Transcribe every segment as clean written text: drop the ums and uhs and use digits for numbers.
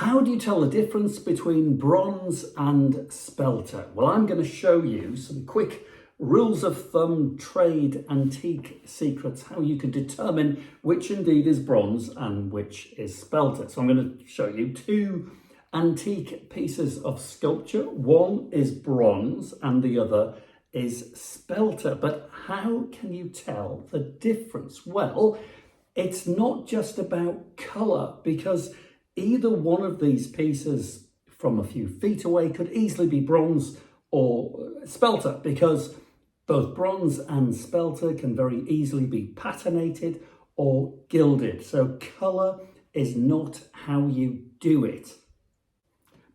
How do you tell the difference between bronze and spelter? Well, I'm going to show you some quick rules of thumb trade antique secrets, how you can determine which indeed is bronze and which is spelter. So I'm going to show you two antique pieces of sculpture. One is bronze and the other is spelter. But how can you tell the difference? Well, it's not just about colour, because either one of these pieces from a few feet away could easily be bronze or spelter, because both bronze and spelter can very easily be patinated or gilded. So colour is not how you do it.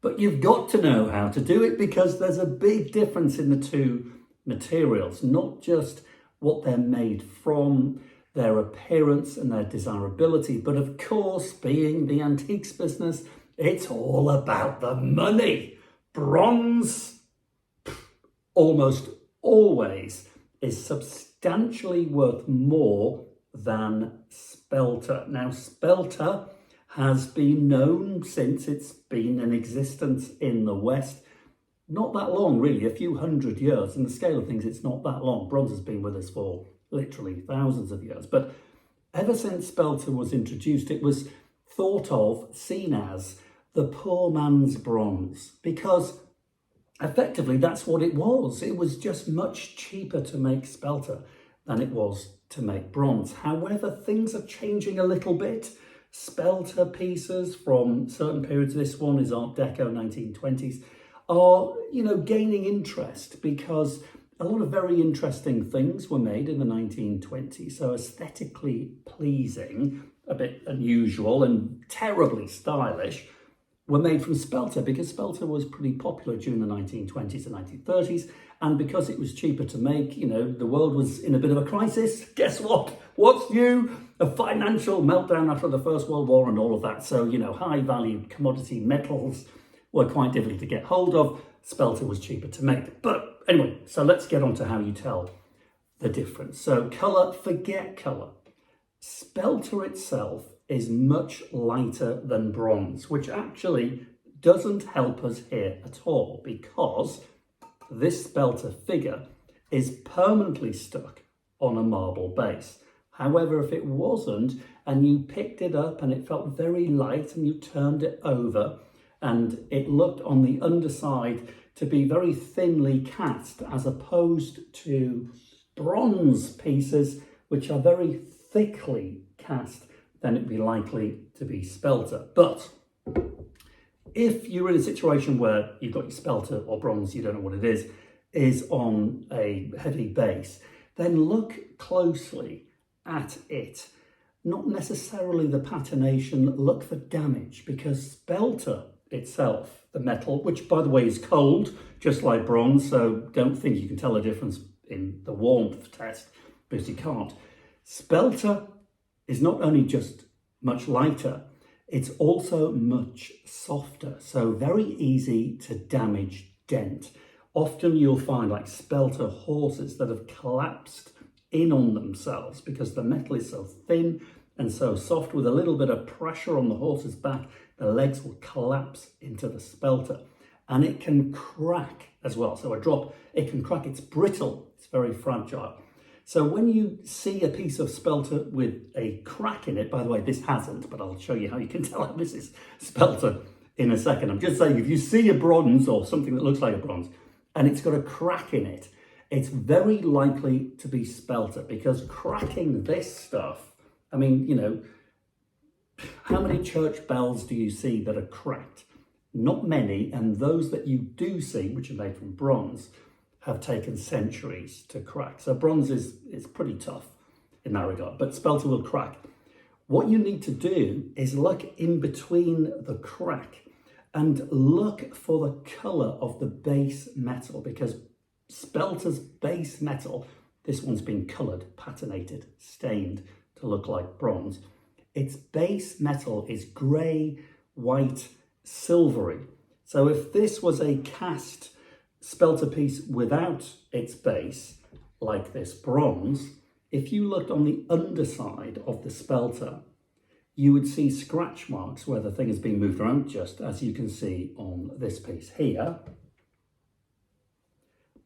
But you've got to know how to do it, because there's a big difference in the two materials, not just what they're made from, their appearance and their desirability, but of course, being the antiques business, it's all about the money. Bronze almost always is substantially worth more than spelter. Now, spelter has been known since it's been in existence in the West. Not that long, really, a few hundred years. In the scale of things, it's not that long. Bronze has been with us for literally thousands of years. But ever since spelter was introduced, it was thought of, seen as the poor man's bronze, because effectively that's what it was. It was just much cheaper to make spelter than it was to make bronze. However, things are changing a little bit. Spelter pieces from certain periods, this one is Art Deco 1920s, are, gaining interest because a lot of very interesting things were made in the 1920s. So aesthetically pleasing, a bit unusual and terribly stylish, were made from spelter, because spelter was pretty popular during the 1920s and 1930s. And because it was cheaper to make, the world was in a bit of a crisis. Guess what? What's new? A financial meltdown after the First World War and all of that. So, high valued commodity metals were quite difficult to get hold of. Spelter was cheaper to make. But anyway, so let's get on to how you tell the difference. So colour, forget colour. Spelter itself is much lighter than bronze, which actually doesn't help us here at all, because this spelter figure is permanently stuck on a marble base. However, if it wasn't, and you picked it up and it felt very light and you turned it over and it looked on the underside to be very thinly cast, as opposed to bronze pieces, which are very thickly cast, then it'd be likely to be spelter. But if you're in a situation where you've got your spelter or bronze, you don't know what it is on a heavy base, then look closely at it. Not necessarily the patination, look for damage, because spelter itself, the metal, which by the way is cold, just like bronze, so don't think you can tell a difference in the warmth test, because you can't. Spelter is not only just much lighter, it's also much softer, so very easy to damage, dent. Often you'll find like spelter horses that have collapsed in on themselves because the metal is so thin and so soft. With a little bit of pressure on the horse's back, the legs will collapse into the spelter, and it can crack as well. So a drop, it can crack, it's brittle, it's very fragile. So when you see a piece of spelter with a crack in it, by the way, this hasn't, but I'll show you how you can tell how this is spelter in a second. I'm just saying, if you see a bronze or something that looks like a bronze and it's got a crack in it, it's very likely to be spelter, because cracking this stuff, I mean, how many church bells do you see that are cracked? Not many, and those that you do see, which are made from bronze, have taken centuries to crack. So bronze is pretty tough in that regard, but spelter will crack. What you need to do is look in between the crack and look for the colour of the base metal, because spelter's base metal, this one's been coloured, patinated, stained to look like bronze. Its base metal is grey, white, silvery. So if this was a cast spelter piece without its base, like this bronze, if you looked on the underside of the spelter, you would see scratch marks where the thing has been moved around, just as you can see on this piece here.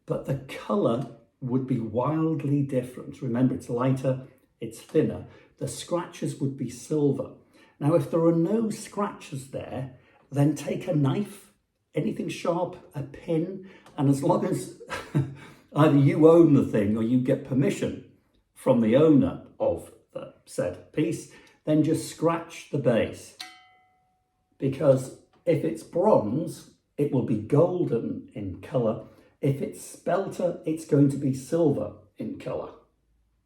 But the colour would be wildly different. Remember, it's lighter, it's thinner. The scratches would be silver. Now, if there are no scratches there, then take a knife, anything sharp, a pin, and as long as either you own the thing or you get permission from the owner of the said piece, then just scratch the base. Because if it's bronze, it will be golden in colour. If it's spelter, it's going to be silver in colour.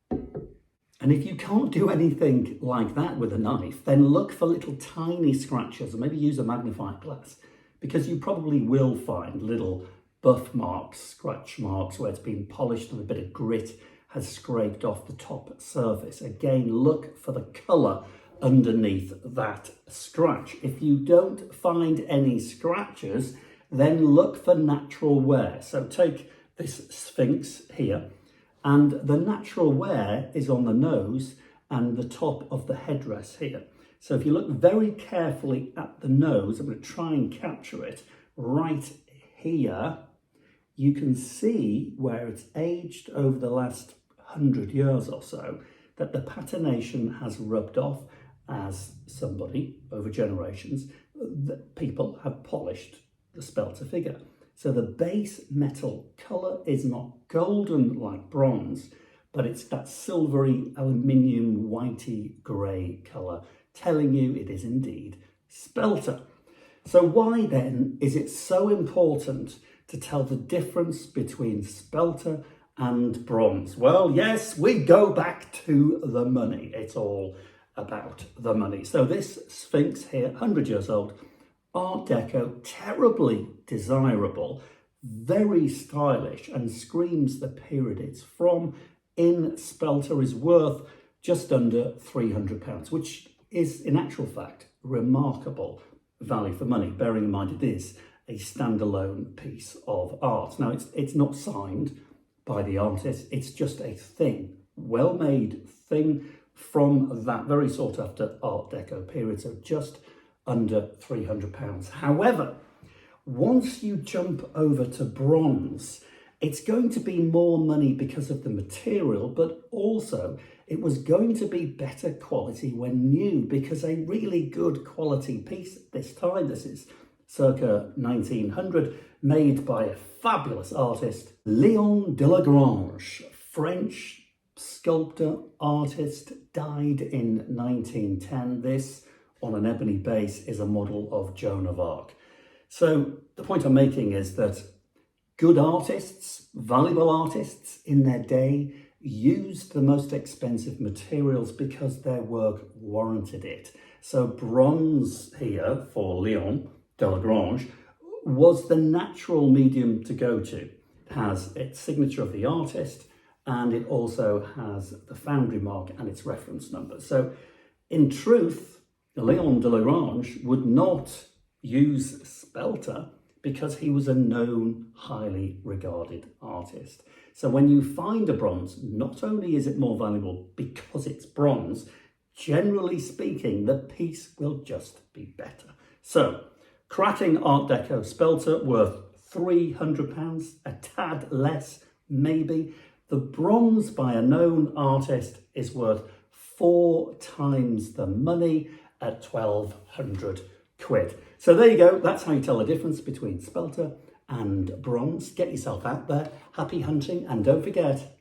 And if you can't do anything like that with a knife, then look for little tiny scratches, or maybe use a magnifying glass, because you probably will find little buff marks, scratch marks, where it's been polished and a bit of grit has scraped off the top surface. Again, look for the colour underneath that scratch. If you don't find any scratches, then look for natural wear. So take this Sphinx here, and the natural wear is on the nose and the top of the headdress here. So if you look very carefully at the nose, I'm going to try and capture it right here, you can see where it's aged over the last 100 years or so, that the patination has rubbed off as somebody, over generations, that people have polished the Spelter figure. So the base metal colour is not golden like bronze, but it's that silvery aluminium whitey grey colour, telling you it is indeed Spelter. So why then is it so important to tell the difference between Spelter and bronze? Well, yes, we go back to the money. It's all about the money. So this Sphinx here, 100 years old, Art Deco, terribly desirable, very stylish, and screams the period it's from, in Spelter is worth just under £300, which is in actual fact remarkable value for money, bearing in mind it is a standalone piece of art. Now, it's not signed by the artist, it's just a thing, well-made thing from that very sought after Art Deco period, so just under £300. However, once you jump over to bronze, it's going to be more money because of the material, but also it was going to be better quality when new, because a really good quality piece this time, this is circa 1900, made by a fabulous artist, Léon Delagrange, French sculptor, artist, died in 1910. This, on an ebony base, is a model of Joan of Arc. So the point I'm making is that good artists, valuable artists in their day, used the most expensive materials because their work warranted it. So bronze here for Léon Delagrange was the natural medium to go to. It has its signature of the artist, and it also has the foundry mark and its reference number. So in truth, Léon Delagrange would not use Spelter because he was a known, highly regarded artist. So when you find a bronze, not only is it more valuable because it's bronze, generally speaking, the piece will just be better. So, cracking Art Deco Spelter, worth £300, a tad less, maybe. The bronze by a known artist is worth 4 times the money at £1,200. So there you go, that's how you tell the difference between Spelter and bronze. Get yourself out there, happy hunting, and don't forget,